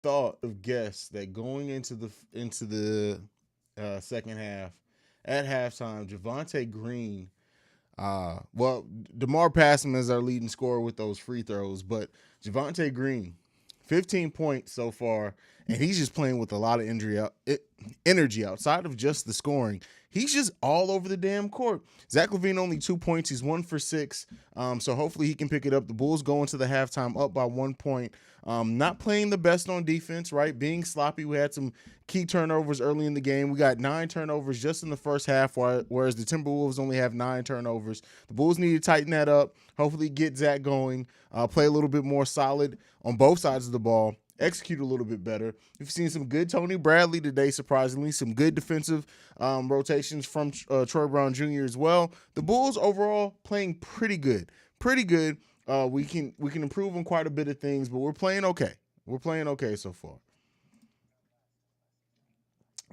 thought of guess that going into the second half at halftime, Javonte Green. Well, DeMar passed him as our leading scorer with those free throws, but Javonte Green, 15 points so far, and he's just playing with a lot of energy outside of just the scoring. He's just all over the damn court. Zach LaVine only 2 points. He's 1 for 6. So hopefully he can pick it up. The Bulls go into the halftime up by 1 point. Not playing the best on defense, right? Being sloppy. We had some key turnovers early in the game. We got 9 turnovers just in the first half, whereas the Timberwolves only have 9 turnovers. The Bulls need to tighten that up. Hopefully get Zach going. Play a little bit more solid on both sides of the ball. Execute a little bit better. We've seen some good Tony Bradley today, surprisingly. Some good defensive rotations from Troy Brown Jr. as well. The Bulls overall playing pretty good. Pretty good. We can improve on quite a bit of things, but we're playing okay. We're playing okay so far.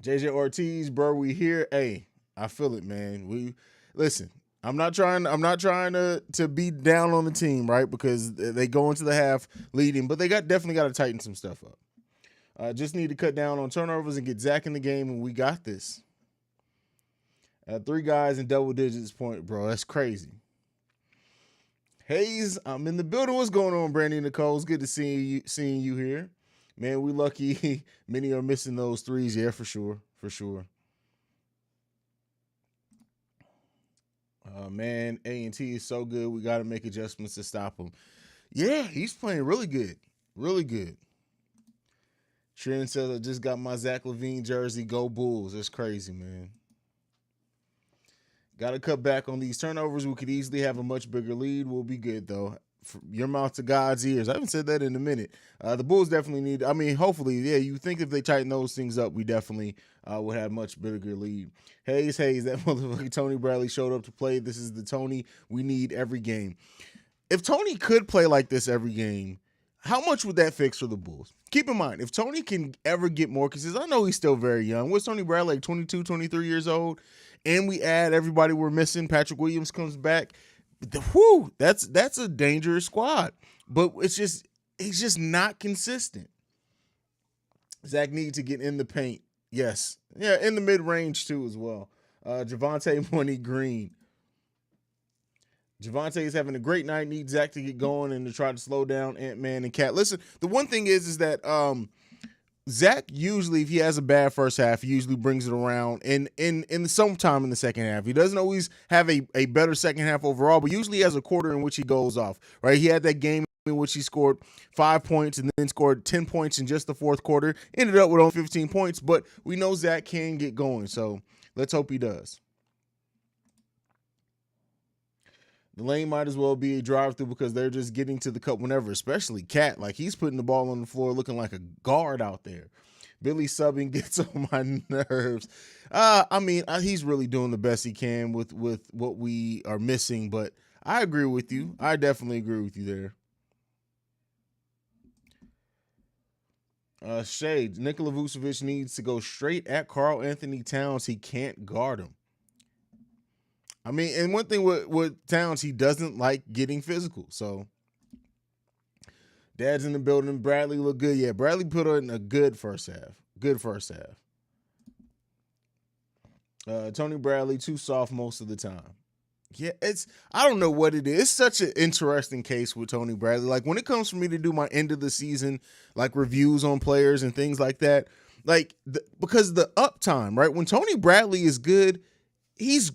JJ Ortiz, bro, we here. Hey, I feel it, man. We listen. I'm not trying to be down on the team, right? Because they go into the half leading, but they definitely got to tighten some stuff up. Just need to cut down on turnovers and get Zach in the game, and we got this. 3 guys in double digits point, bro. That's crazy. Haize, I'm in the building. What's going on, Brandy Nicole? It's good to seeing you here. Man, we lucky. Many are missing those threes. Yeah, for sure. For sure. Man, A&T is so good. We got to make adjustments to stop him. Yeah, he's playing really good. Really good. Trent says, I just got my Zach LaVine jersey. Go Bulls. That's crazy, man. Got to cut back on these turnovers. We could easily have a much bigger lead. We'll be good, though. From your mouth to God's ears. I haven't said that in a minute. The Bulls definitely need, I mean, hopefully, yeah, you think if they tighten those things up, we definitely would have much bigger lead. Haize, that motherfucking Tony Bradley showed up to play. This is the Tony we need every game. If Tony could play like this every game, how much would that fix for the Bulls? Keep in mind, if Tony can ever get more, because I know he's still very young. What's Tony Bradley, like 22, 23 years old? And we add everybody we're missing. Patrick Williams comes back. Whew, that's a dangerous squad. But he's just not consistent. Zach needs to get in the paint. Yes. Yeah, in the mid-range too as well. Javonte Money Green. Javonte is having a great night. Needs Zach to get going and to try to slow down Ant-Man and Cat. Listen, the one thing is that Zach usually, if he has a bad first half, he usually brings it around in sometime in the second half. He doesn't always have a better second half overall, but usually he has a quarter in which he goes off, right? He had that game in which he scored 5 points and then scored 10 points in just the fourth quarter. Ended up with only 15 points, but we know Zach can get going, so let's hope he does. The lane might as well be a drive-through because they're just getting to the cup whenever, especially Cat. Like, he's putting the ball on the floor looking like a guard out there. Billy subbing gets on my nerves. I mean, he's really doing the best he can with what we are missing, but I agree with you. I definitely agree with you there. Shade, Nikola Vucevic needs to go straight at Karl Anthony Towns. He can't guard him. I mean, and one thing with Towns, he doesn't like getting physical. So, Dad's in the building. Bradley looked good. Yeah, Bradley put in a good first half. Good first half. Tony Bradley, too soft most of the time. Yeah, I don't know what it is. It's such an interesting case with Tony Bradley. Like, when it comes for me to do my end of the season, like, reviews on players and things like that, like, because the uptime, right? When Tony Bradley is good, he's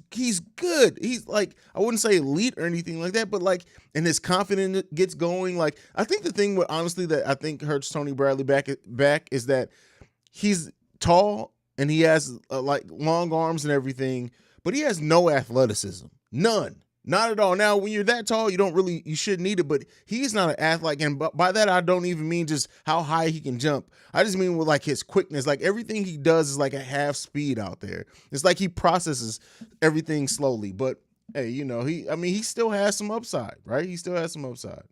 good. He's like, I wouldn't say elite or anything like that, but like, and his confidence gets going. Like, I think the thing honestly that I think hurts Tony Bradley back is that he's tall and he has like long arms and everything, but he has no athleticism. None. Not at all. Now, when you're that tall, you should need it, but he's not an athlete. And by that, I don't even mean just how high he can jump. I just mean with like his quickness. Like, everything he does is like a half speed out there. It's like he processes everything slowly. But hey, he still has some upside, right? He still has some upside.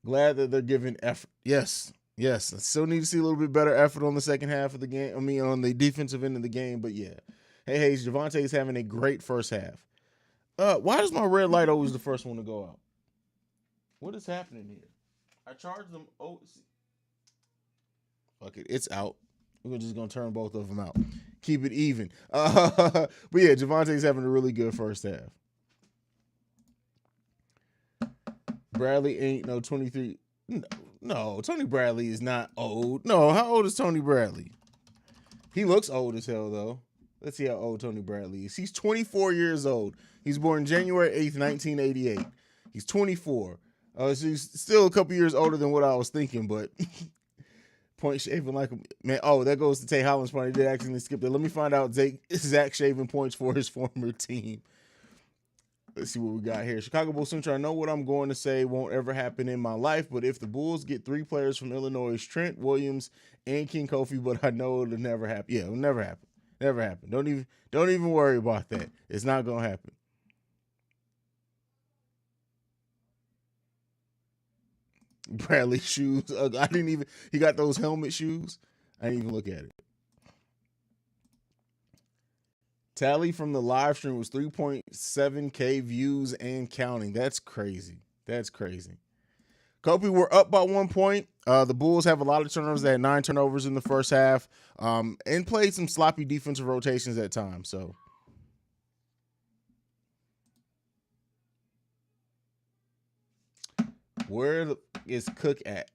Glad that they're giving effort. Yes. Yes. I still need to see a little bit better effort on the second half of the game. I mean, on the defensive end of the game, but yeah. Hey, Javonte is having a great first half. Why does my red light always the first one to go out? What is happening here? I charged them. Oh, fuck it, it's out. We're just gonna turn both of them out. Keep it even. But yeah, Javonte's having a really good first half. Bradley ain't no 23. No, Tony Bradley is not old. No, how old is Tony Bradley? He looks old as hell, though. Let's see how old Tony Bradley is. He's 24 years old. He's born January 8th, 1988. He's 24. So he's still a couple years older than what I was thinking, but point shaving like a man. Oh, that goes to Tay Holland's point. He did actually skip that. Let me find out Zach shaving points for his former team. Let's see what we got here. Chicago Bulls Central. I know what I'm going to say won't ever happen in my life, but if the Bulls get 3 players from Illinois, Trent Williams and King Kofi, but I know it'll never happen. Yeah, it'll never happen. Never happen. Don't even worry about that. It's not gonna happen. Bradley shoes. He got those helmet shoes. I didn't even look at it. Tally from the live stream was 3.7K views and counting. That's crazy. That's crazy. Kobe, we're up by 1 point. The Bulls have a lot of turnovers. They had 9 turnovers in the first half, and played some sloppy defensive rotations at times. So, where is Cook at?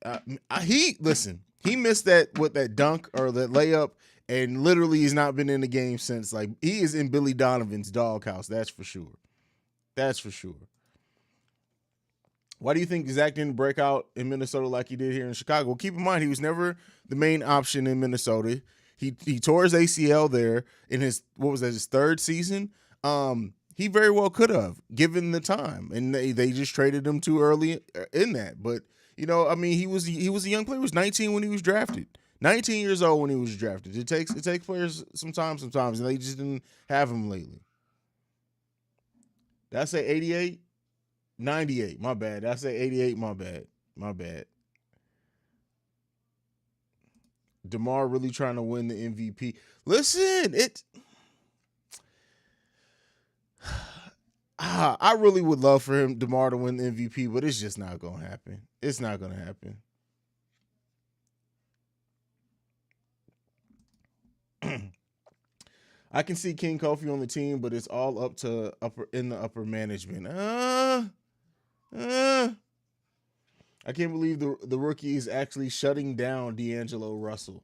He missed that dunk or that layup, and literally he's not been in the game since. Like, he is in Billy Donovan's doghouse. That's for sure. That's for sure. Why do you think Zach didn't break out in Minnesota like he did here in Chicago? Well, keep in mind, he was never the main option in Minnesota. He tore his ACL there in his third season. He very well could have, given the time, and they just traded him too early in that. But he was a young player. He was 19 when he was drafted. 19 years old when he was drafted. It takes players sometimes, and they just didn't have him lately. Did I say 88? 98, my bad. I say 88, my bad. DeMar really trying to win the MVP. Listen, I really would love for DeMar to win the MVP, but it's just not going to happen. It's not going to happen. I can see King Kofi on the team, but it's all up to upper management. I can't believe the rookie is actually shutting down D'Angelo Russell.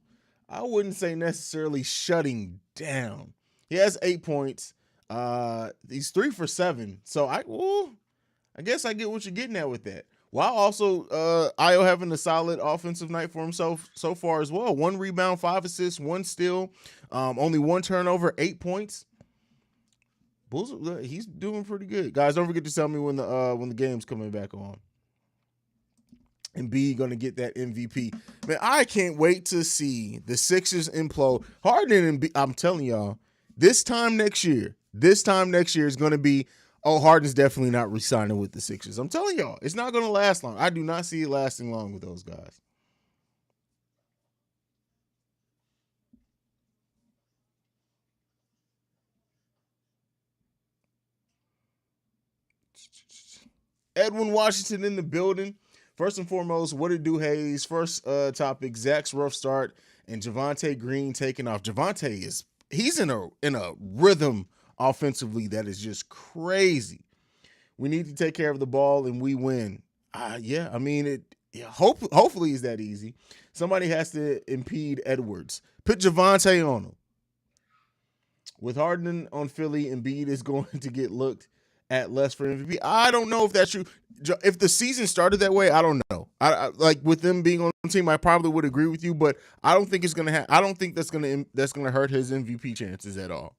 I wouldn't say necessarily shutting down. He has 8 points. He's 3 for 7. So I guess I get what you're getting at with that. While also Ayo having a solid offensive night for himself so far as well. 1 rebound, 5 assists, 1 steal, only 1 turnover, 8 points. Bulls, he's doing pretty good. Guys, don't forget to tell me when the game's coming back on. And B going to get that MVP. Man, I can't wait to see the Sixers implode. Harden and B, I'm telling y'all, this time next year is going to be, Harden's definitely not re-signing with the Sixers. I'm telling y'all, it's not going to last long. I do not see it lasting long with those guys. Edwin Washington in the building. First and foremost, what it do, Haize? First topic, Zach's rough start and Javonte Green taking off. Javonte he's in a rhythm offensively that is just crazy. We need to take care of the ball and we win. Yeah, I mean hopefully it's that easy. Somebody has to impede Edwards. Put Javonte on him. With Harden on Philly, Embiid is going to get looked at less for MVP. I don't know if that's true. If the season started that way, I don't know. I like with them being on the team, I probably would agree with you, but I don't think it's gonna. I don't think that's gonna hurt his MVP chances at all.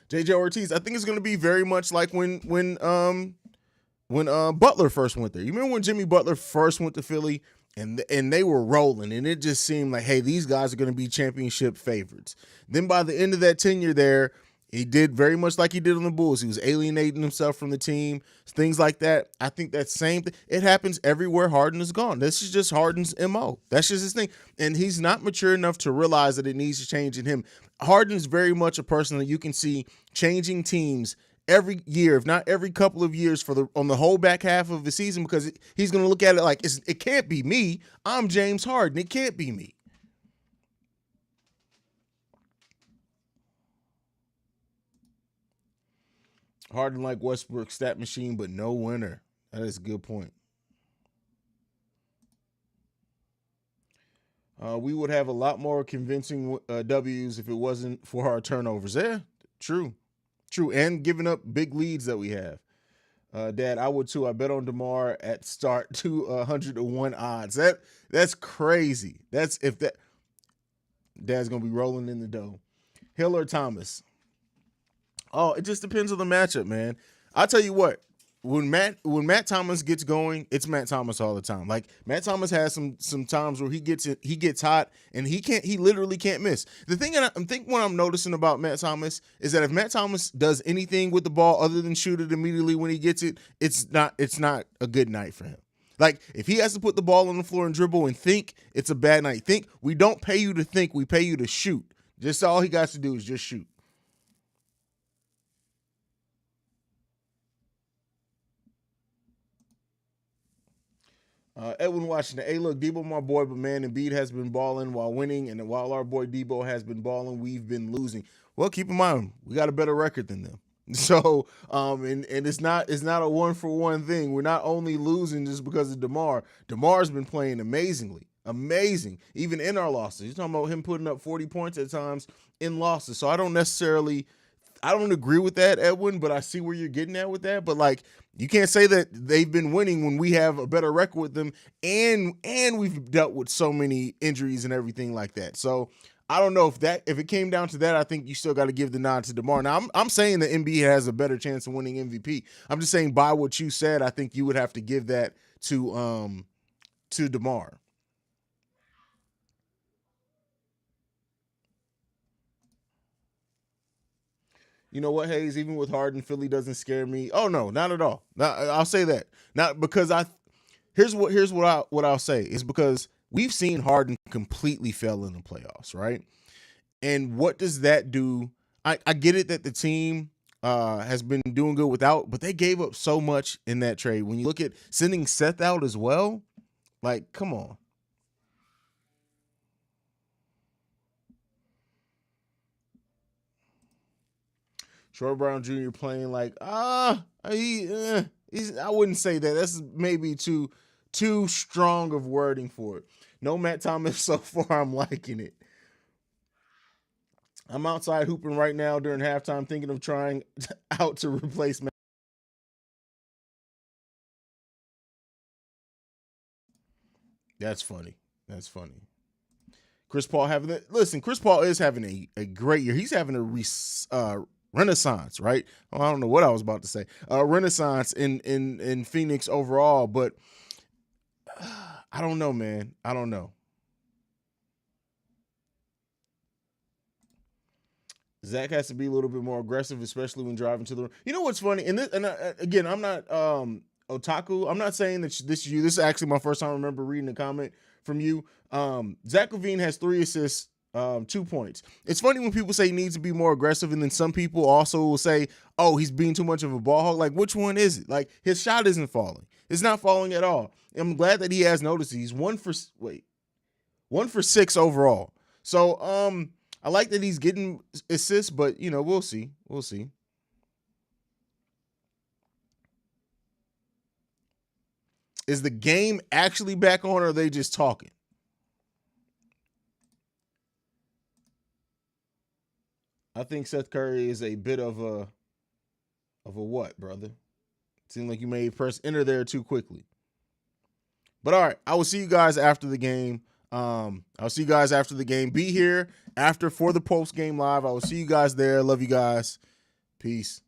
JJ Ortiz, I think it's gonna be very much like when Butler first went there. You remember when Jimmy Butler first went to Philly and they were rolling, and it just seemed like, hey, these guys are gonna be championship favorites. Then by the end of that tenure there, he did very much like he did on the Bulls. He was alienating himself from the team, things like that. I think that same thing, it happens everywhere Harden is gone. This is just Harden's MO. That's just his thing. And he's not mature enough to realize that it needs to change in him. Harden's very much a person that you can see changing teams every year, if not every couple of years, on the whole back half of the season, because he's going to look at it like it can't be me. I'm James Harden. It can't be me. Harden like Westbrook stat machine, but no winner. That is a good point. We would have a lot more convincing W's if it wasn't for our turnovers. Yeah, true. And giving up big leads that we have. Dad, I would too. I bet on DeMar at start to 100-1 odds. That's crazy. Dad's gonna be rolling in the dough. Hill or Thomas? Oh, it just depends on the matchup, man. I'll tell you what. When Matt Thomas gets going, it's Matt Thomas all the time. Like Matt Thomas has some times where he gets hot and he literally can't miss. The thing what I'm noticing about Matt Thomas is that if Matt Thomas does anything with the ball other than shoot it immediately when he gets it, it's not a good night for him. Like if he has to put the ball on the floor and dribble and think, it's a bad night. We don't pay you to think, we pay you to shoot. Just all he got to do is just shoot. Edwin Washington. Hey, look, Debo, my boy, but man, Embiid has been balling while winning, and while our boy Debo has been balling, we've been losing. Well, keep in mind, we got a better record than them. So, and it's not a 1-for-1 thing. We're not only losing just because of DeMar. DeMar's been playing amazing, even in our losses. You're talking about him putting up 40 points at times in losses. So I don't agree with that, Edwin, but I see where you're getting at with that. But like, you can't say that they've been winning when we have a better record with them, and we've dealt with so many injuries and everything like that. So I don't know if it came down to that. I think you still got to give the nod to DeMar. Now I'm saying that Embiid has a better chance of winning MVP. I'm just saying by what you said, I think you would have to give that to DeMar. You know what, Haize? Even with Harden, Philly doesn't scare me. Oh no, not at all. I'll say that. Not because here's what I'll say is because we've seen Harden completely fail in the playoffs, right? And what does that do? I get it that the team has been doing good without, but they gave up so much in that trade. When you look at sending Seth out as well, like, come on. Short Brown Jr. playing like I wouldn't say that. That's maybe too strong of wording for it. No Matt Thomas so far. I'm liking it. I'm outside hooping right now during halftime, thinking of trying out to replace Matt. That's funny. That's funny. Chris Paul Chris Paul is having a great year. He's having a renaissance, right? Oh, I don't know what I was about to say. Renaissance in Phoenix overall, but I don't know, man. I don't know. Zach has to be a little bit more aggressive, especially when driving to the. You know what's funny? Again, I'm not otaku. I'm not saying that this is you. This is actually my first time I remember reading a comment from you. Zach LaVine has 3 assists, 2 points. It's funny when people say he needs to be more aggressive, and then some people also will say, "Oh, he's being too much of a ball hog." Like, which one is it? Like, his shot isn't falling. It's not falling at all. I'm glad that he has noticed. He's 1 for 6 overall. So, I like that he's getting assists, but we'll see. We'll see. Is the game actually back on, or are they just talking? I think Seth Curry is a bit of a what, brother? Seemed like you may press enter there too quickly. But all right, I will see you guys after the game. I'll see you guys after the game. Be here for the post game live. I will see you guys there. Love you guys. Peace.